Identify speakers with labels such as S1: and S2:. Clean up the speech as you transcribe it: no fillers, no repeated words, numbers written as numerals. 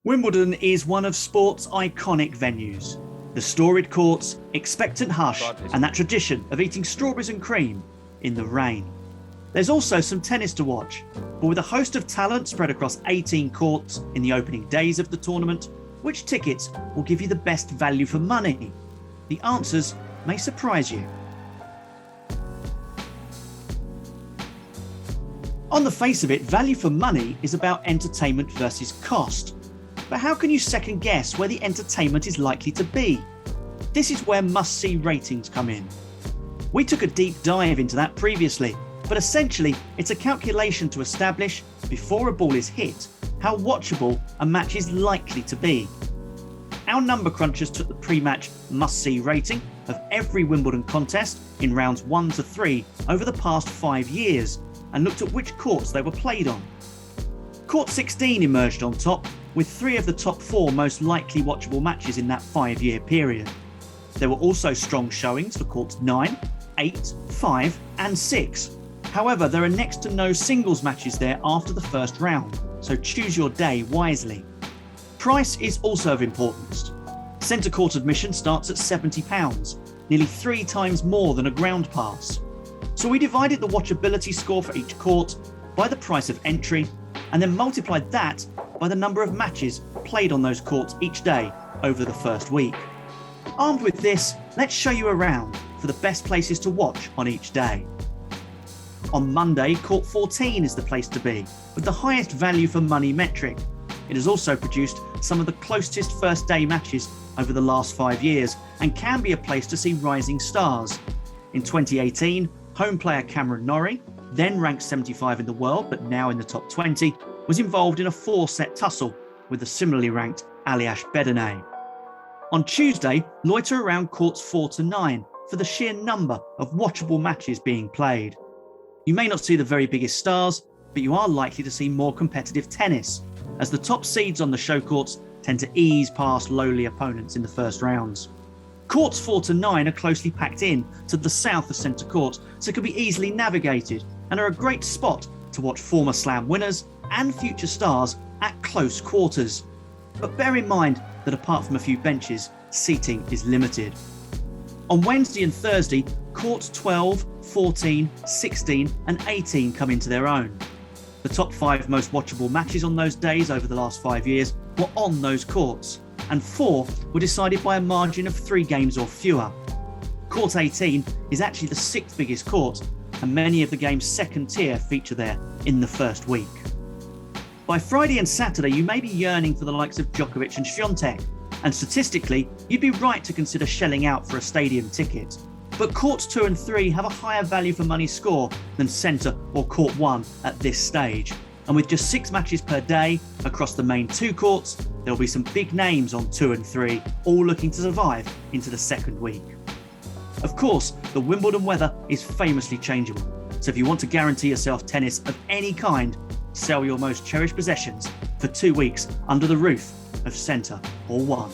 S1: Wimbledon is one of sport's iconic venues. The storied courts, expectant hush, and that tradition of eating strawberries and cream in the rain. There's also some tennis to watch, but with a host of talent spread across 18 courts in the opening days of the tournament, which tickets will give you the best value for money? The answers may surprise you. On the face of it, value for money is about entertainment versus cost. But how can you second guess where the entertainment is likely to be? This is where must-see ratings come in. We took a deep dive into that previously, but essentially it's a calculation to establish, before a ball is hit, how watchable a match is likely to be. Our number crunchers took the pre-match must-see rating of every Wimbledon contest in rounds 1 to 3 over the past 5 years and looked at which courts they were played on. Court 16 emerged on top, with 3 of the top 4 most likely watchable matches in that 5-year period. There were also strong showings for courts 9, 8, 5 and 6. However, there are next to no singles matches there after the first round, so choose your day wisely. Price is also of importance. Centre court admission starts at £70, nearly 3 times more than a ground pass. So we divided the watchability score for each court by the price of entry and then multiplied that by the number of matches played on those courts each day over the first week. Armed with this, let's show you around for the best places to watch on each day. On Monday, court 14 is the place to be, with the highest value for money metric. It has also produced some of the closest first day matches over the last 5 years and can be a place to see rising stars. In 2018, home player Cameron Norrie, then ranked 75 in the world but now in the top 20, was involved in a 4-set tussle with the similarly ranked Aliash Bedene. On Tuesday, loiter around courts 4 to 9 for the sheer number of watchable matches being played. You may not see the very biggest stars, but you are likely to see more competitive tennis, as the top seeds on the show courts tend to ease past lowly opponents in the first rounds. Courts 4 to 9 are closely packed in to the south of centre court, so can be easily navigated and are a great spot to watch former slam winners and future stars at close quarters. But bear in mind that apart from a few benches, seating is limited. On Wednesday and Thursday, courts 12, 14, 16 and 18 come into their own. The top 5 most watchable matches on those days over the last 5 years were on those courts, and 4 were decided by a margin of 3 games or fewer. Court 18 is actually the 6th biggest court, and many of the game's second tier feature there in the first week. By Friday and Saturday, you may be yearning for the likes of Djokovic and Swiatek, and statistically, you'd be right to consider shelling out for a stadium ticket. But courts 2 and 3 have a higher value for money score than centre or court 1 at this stage. And with just 6 matches per day across the main 2 courts, there'll be some big names on 2 and 3, all looking to survive into the second week. Of course, the Wimbledon weather is famously changeable, so if you want to guarantee yourself tennis of any kind, sell your most cherished possessions for 2 weeks under the roof of Centre or 1.